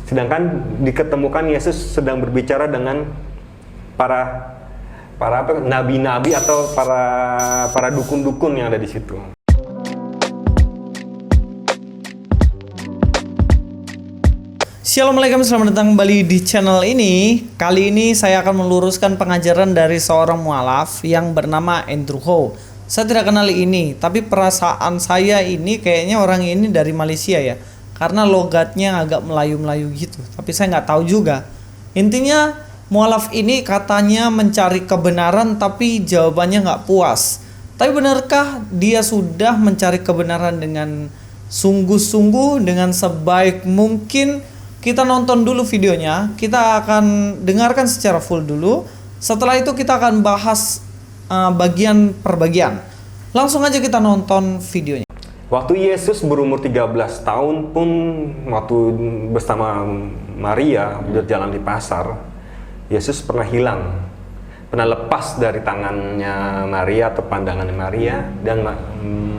Sedangkan diketemukan Yesus sedang berbicara dengan para nabi-nabi atau para dukun-dukun yang ada di situ. Assalamualaikum, selamat datang kembali di channel ini. Kali ini saya akan meluruskan pengajaran dari seorang mualaf yang bernama Andrew Ho. Saya tidak kenal ini, tapi perasaan saya ini kayaknya orang ini dari Malaysia ya, karena logatnya agak Melayu-Melayu gitu. Tapi saya nggak tahu juga. Intinya mualaf ini katanya mencari kebenaran, tapi jawabannya nggak puas. Tapi benarkah dia sudah mencari kebenaran dengan sungguh-sungguh, dengan sebaik mungkin? Kita nonton dulu videonya, kita akan dengarkan secara full dulu. Setelah itu kita akan bahas bagian per bagian. Langsung aja kita nonton videonya. Waktu Yesus berumur 13 tahun pun, waktu bersama Maria berjalan di pasar, Yesus pernah hilang, pernah lepas dari tangannya Maria atau pandangan Maria, dan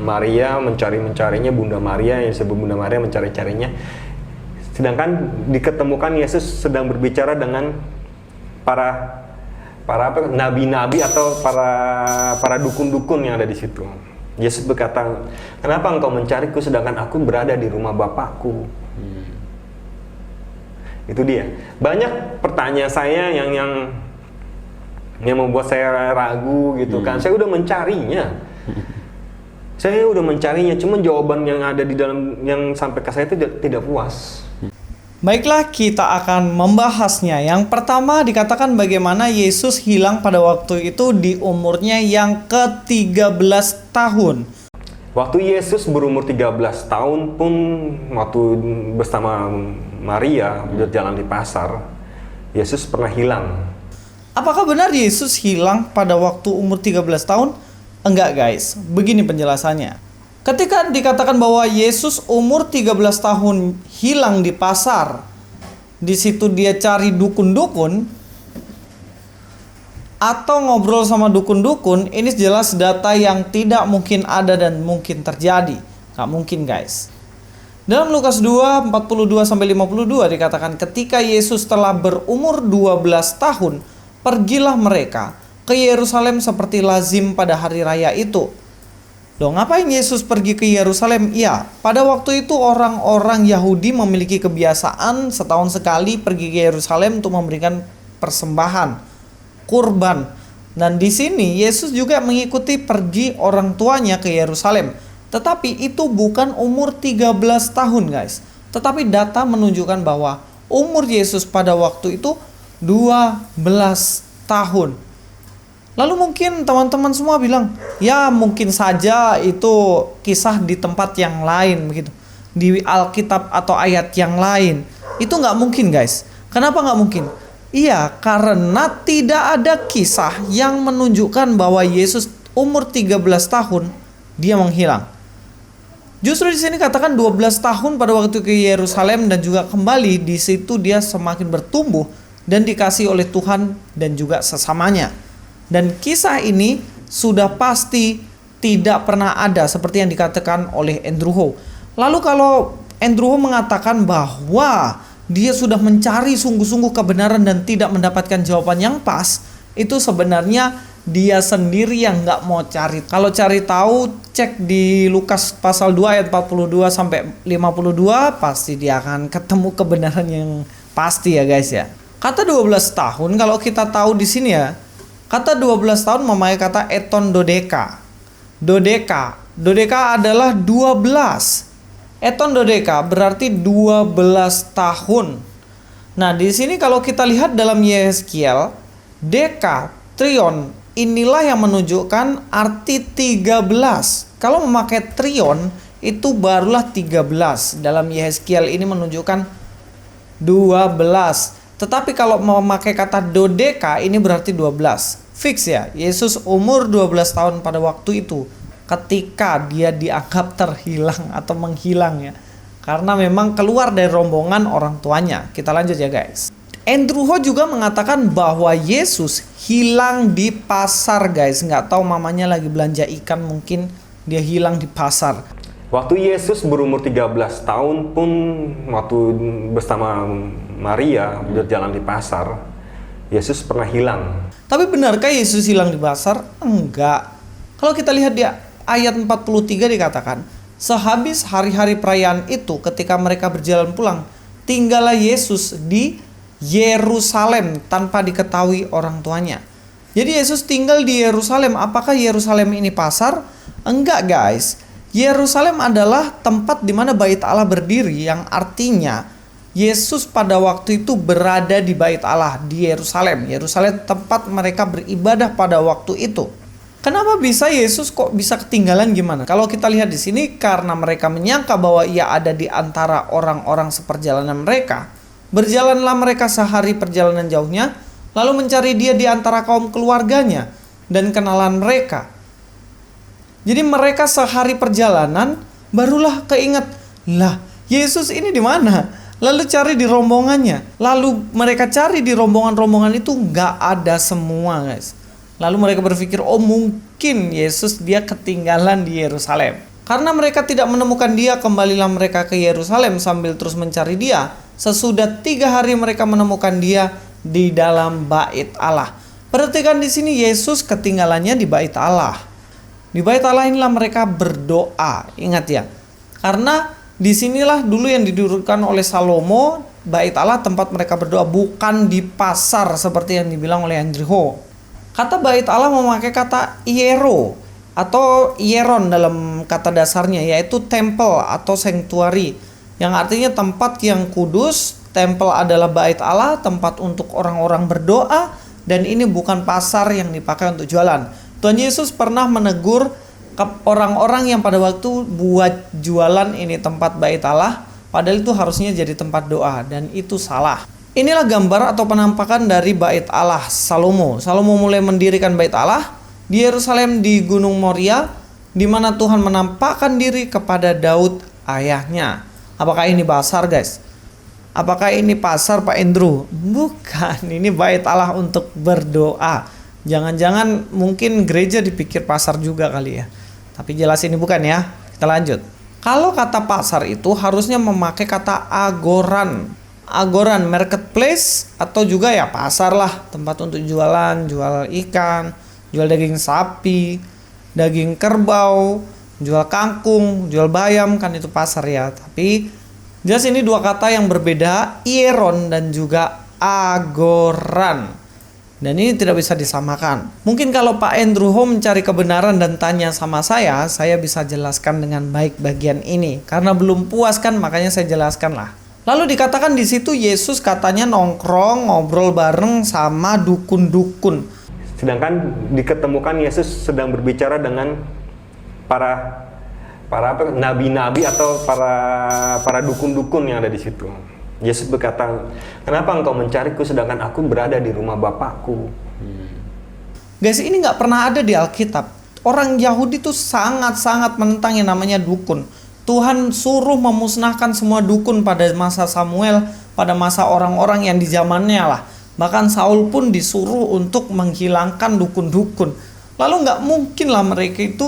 Maria mencarinya, Bunda Maria yang disebut Bunda Maria mencari-carinya. Sedangkan diketemukan Yesus sedang berbicara dengan para nabi-nabi atau para dukun-dukun yang ada di situ. Yesus berkata, "Kenapa engkau mencariku sedangkan aku berada di rumah Bapakku?" Itu dia. Banyak pertanyaan saya yang membuat saya ragu gitu kan. Saya udah mencarinya. Cuman jawaban yang ada di dalam yang sampai ke saya itu tidak puas. Baiklah, kita akan membahasnya. Yang pertama dikatakan bagaimana Yesus hilang pada waktu itu di umurnya yang ke-13 tahun. Waktu Yesus berumur 13 tahun pun, waktu bersama Maria berjalan di pasar, Yesus pernah hilang. Apakah benar Yesus hilang pada waktu umur 13 tahun? Enggak guys, begini penjelasannya. Ketika dikatakan bahwa Yesus umur 13 tahun hilang di pasar, di situ dia cari dukun-dukun atau ngobrol sama dukun-dukun, ini jelas data yang tidak mungkin ada dan mungkin terjadi. Nggak mungkin guys. Dalam Lukas 2, 42-52 dikatakan ketika Yesus telah berumur 12 tahun, pergilah mereka ke Yerusalem seperti lazim pada hari raya itu. Loh, ngapain Yesus pergi ke Yerusalem? Iya, pada waktu itu orang-orang Yahudi memiliki kebiasaan setahun sekali pergi ke Yerusalem untuk memberikan persembahan, kurban. Dan di sini Yesus juga mengikuti pergi orang tuanya ke Yerusalem. Tetapi itu bukan umur 13 tahun guys. Tetapi data menunjukkan bahwa umur Yesus pada waktu itu 12 tahun. Lalu mungkin teman-teman semua bilang, ya mungkin saja itu kisah di tempat yang lain begitu, di Alkitab atau ayat yang lain. Itu nggak mungkin guys. Kenapa nggak mungkin? Iya, karena tidak ada kisah yang menunjukkan bahwa Yesus umur 13 tahun dia menghilang. Justru di sini katakan 12 tahun pada waktu ke Yerusalem dan juga kembali, di situ dia semakin bertumbuh dan dikasih oleh Tuhan dan juga sesamanya. Dan kisah ini sudah pasti tidak pernah ada seperti yang dikatakan oleh Andrew Ho. Lalu kalau Andrew Ho mengatakan bahwa dia sudah mencari sungguh-sungguh kebenaran dan tidak mendapatkan jawaban yang pas, itu sebenarnya dia sendiri yang nggak mau cari. Kalau cari tahu, cek di Lukas pasal 2 ayat 42-52, pasti dia akan ketemu kebenaran yang pasti ya guys ya. Kata 12 tahun kalau kita tahu di sini ya, kata 12 tahun memakai kata eton dodeka. Dodeka adalah 12. Eton dodeka berarti 12 tahun. Nah, di sini kalau kita lihat dalam Yeskiel, deka, trion, inilah yang menunjukkan arti 13. Kalau memakai trion, itu barulah 13. Dalam Yeskiel ini menunjukkan 12. Tetapi kalau memakai kata dodeka ini berarti 12. Fix ya, Yesus umur 12 tahun pada waktu itu ketika dia dianggap terhilang atau menghilang ya. Karena memang keluar dari rombongan orang tuanya. Kita lanjut ya guys. Andrew Ho juga mengatakan bahwa Yesus hilang di pasar guys. Nggak tahu mamanya lagi belanja ikan, mungkin dia hilang di pasar. Waktu Yesus berumur 13 tahun pun, waktu bersama Maria berjalan di pasar, Yesus pernah hilang. Tapi benarkah Yesus hilang di pasar? Enggak. Kalau kita lihat di ayat 43 dikatakan, sehabis hari-hari perayaan itu ketika mereka berjalan pulang, tinggallah Yesus di Yerusalem tanpa diketahui orang tuanya. Jadi Yesus tinggal di Yerusalem. Apakah Yerusalem ini pasar? Enggak, guys. Yerusalem adalah tempat di mana Bait Allah berdiri, yang artinya Yesus pada waktu itu berada di Bait Allah di Yerusalem. Yerusalem tempat mereka beribadah pada waktu itu. Kenapa bisa Yesus kok bisa ketinggalan gimana? Kalau kita lihat di sini, karena mereka menyangka bahwa ia ada di antara orang-orang seperjalanan mereka. Berjalanlah mereka sehari perjalanan jauhnya, lalu mencari dia di antara kaum keluarganya dan kenalan mereka. Jadi mereka sehari perjalanan barulah keinget, lah Yesus ini di mana? Lalu cari di rombongannya. Lalu mereka cari di rombongan-rombongan itu nggak ada semua, guys. Lalu mereka berpikir, oh mungkin Yesus dia ketinggalan di Yerusalem. Karena mereka tidak menemukan dia, kembalilah mereka ke Yerusalem sambil terus mencari dia. Sesudah 3 hari mereka menemukan dia di dalam Bait Allah. Perhatikan di sini, Yesus ketinggalannya di Bait Allah. Di Bait Allah inilah mereka berdoa. Ingat ya, karena disinilah dulu yang didirikan oleh Salomo, Bait Allah tempat mereka berdoa, bukan di pasar seperti yang dibilang oleh Andrew Ho. Kata Bait Allah memakai kata iero atau ieron dalam kata dasarnya, yaitu temple atau sanctuary, yang artinya tempat yang kudus. Temple adalah Bait Allah, tempat untuk orang-orang berdoa, dan ini bukan pasar yang dipakai untuk jualan. Tuhan Yesus pernah menegur orang-orang yang pada waktu buat jualan ini tempat Bait Allah, padahal itu harusnya jadi tempat doa, dan itu salah. Inilah gambar atau penampakan dari Bait Allah Salomo. Salomo mulai mendirikan Bait Allah di Yerusalem di Gunung Moria, di mana Tuhan menampakkan diri kepada Daud ayahnya. Apakah ini pasar, guys? Apakah ini pasar, Pak Andrew? Bukan, ini Bait Allah untuk berdoa. Jangan-jangan mungkin gereja dipikir pasar juga kali ya. Tapi jelas ini bukan ya. Kita lanjut. Kalau kata pasar itu harusnya memakai kata agoran. Agoran, marketplace, atau juga ya pasar lah. Tempat untuk jualan, jual ikan, jual daging sapi, daging kerbau, jual kangkung, jual bayam, kan itu pasar ya. Tapi jelas ini dua kata yang berbeda, ieron dan juga agoran. Dan ini tidak bisa disamakan. Mungkin kalau Pak Andrew Ho mencari kebenaran dan tanya sama saya bisa jelaskan dengan baik bagian ini. Karena belum puas kan, makanya saya jelaskan lah. Lalu dikatakan di situ Yesus katanya nongkrong, ngobrol bareng sama dukun-dukun. Sedangkan diketemukan Yesus sedang berbicara dengan para nabi-nabi atau para dukun-dukun yang ada di situ. Yesus berkata, kenapa engkau mencariku sedangkan aku berada di rumah Bapakku? Guys, ini nggak pernah ada di Alkitab. Orang Yahudi tuh sangat-sangat menentang yang namanya dukun. Tuhan suruh memusnahkan semua dukun pada masa Samuel, pada masa orang-orang yang di zamannya lah. Bahkan Saul pun disuruh untuk menghilangkan dukun-dukun. Lalu nggak mungkin lah mereka itu,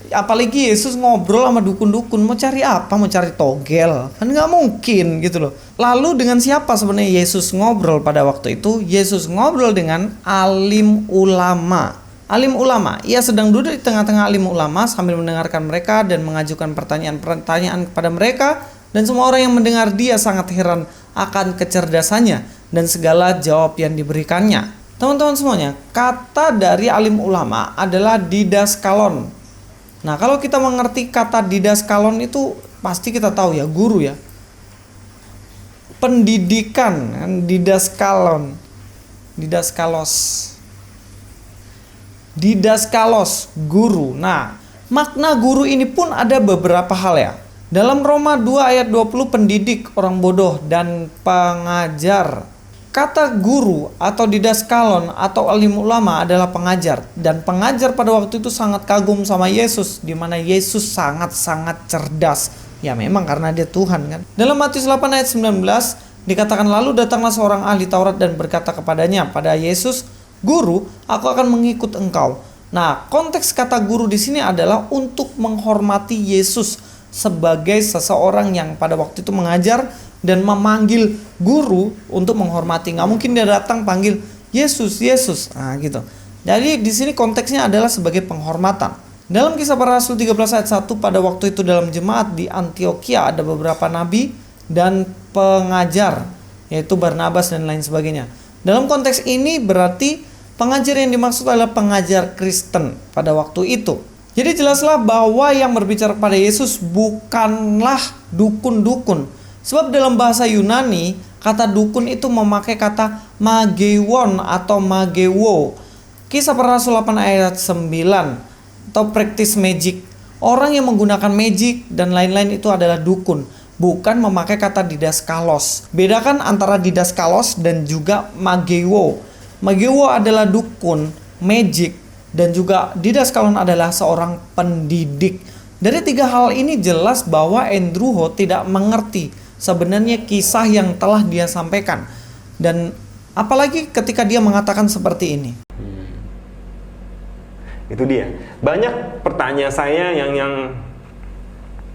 apalagi Yesus ngobrol sama dukun-dukun, mau cari apa? Mau cari togel? Kan nggak mungkin gitu loh. Lalu dengan siapa sebenarnya Yesus ngobrol pada waktu itu? Yesus ngobrol dengan alim ulama. Alim ulama, ia sedang duduk di tengah-tengah alim ulama sambil mendengarkan mereka dan mengajukan pertanyaan-pertanyaan kepada mereka. Dan semua orang yang mendengar dia sangat heran akan kecerdasannya dan segala jawab yang diberikannya. Teman-teman semuanya, kata dari alim ulama adalah didaskalon. Nah, kalau kita mengerti kata didaskalon itu pasti kita tahu ya, guru ya. Pendidikan, kan? Didaskalon. Didaskalos, guru. Nah, makna guru ini pun ada beberapa hal ya. Dalam Roma 2 ayat 20, pendidik, orang bodoh, dan pengajar. Kata guru atau didaskalon atau alim ulama adalah pengajar. Dan pengajar pada waktu itu sangat kagum sama Yesus, di mana Yesus sangat-sangat cerdas. Ya memang karena dia Tuhan kan. Dalam Matius 8 ayat 19 dikatakan, lalu datanglah seorang ahli Taurat dan berkata kepadanya, pada Yesus, Guru, aku akan mengikut engkau. Nah, konteks kata guru di sini adalah untuk menghormati Yesus sebagai seseorang yang pada waktu itu mengajar dan memanggil guru untuk menghormati. Nggak mungkin dia datang panggil Yesus, Yesus. Nah, gitu. Jadi di sini konteksnya adalah sebagai penghormatan. Dalam Kisah Para Rasul 13 ayat 1, pada waktu itu dalam jemaat di Antioquia ada beberapa nabi dan pengajar, yaitu Barnabas dan lain sebagainya. Dalam konteks ini berarti pengajar yang dimaksud adalah pengajar Kristen pada waktu itu. Jadi jelaslah bahwa yang berbicara kepada Yesus bukanlah dukun-dukun. Sebab dalam bahasa Yunani, kata dukun itu memakai kata magewon atau magewo. Kisah Para Rasul 8 ayat 9, atau practice magic. Orang yang menggunakan magic dan lain-lain itu adalah dukun, bukan memakai kata didaskalos. Bedakan antara didaskalos dan juga magewo. Magewo adalah dukun, magic, dan juga didaskalon adalah seorang pendidik. Dari tiga hal ini jelas bahwa Andrew Ho tidak mengerti sebenarnya kisah yang telah dia sampaikan. Dan apalagi ketika dia mengatakan seperti ini. Itu dia. Banyak pertanyaan saya yang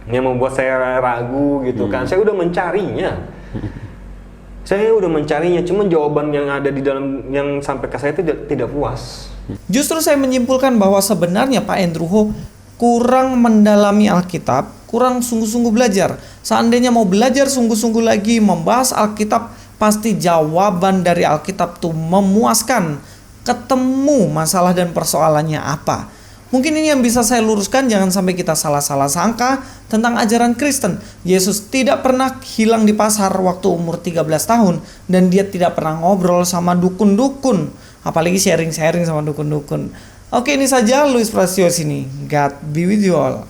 membuat saya ragu gitu kan. Saya udah mencarinya. Cuman jawaban yang ada di dalam yang sampai ke saya itu tidak puas. Justru saya menyimpulkan bahwa sebenarnya Pak Andrew Ho kurang mendalami Alkitab, kurang sungguh-sungguh belajar. Seandainya mau belajar sungguh-sungguh lagi membahas Alkitab, pasti jawaban dari Alkitab itu memuaskan. Ketemu masalah dan persoalannya apa. Mungkin ini yang bisa saya luruskan, jangan sampai kita salah-salah sangka tentang ajaran Kristen. Yesus tidak pernah hilang di pasar waktu umur 13 tahun dan dia tidak pernah ngobrol sama dukun-dukun, apalagi sharing-sharing sama dukun-dukun. Oke, ini saja Luis Prastio sini. God be with you all.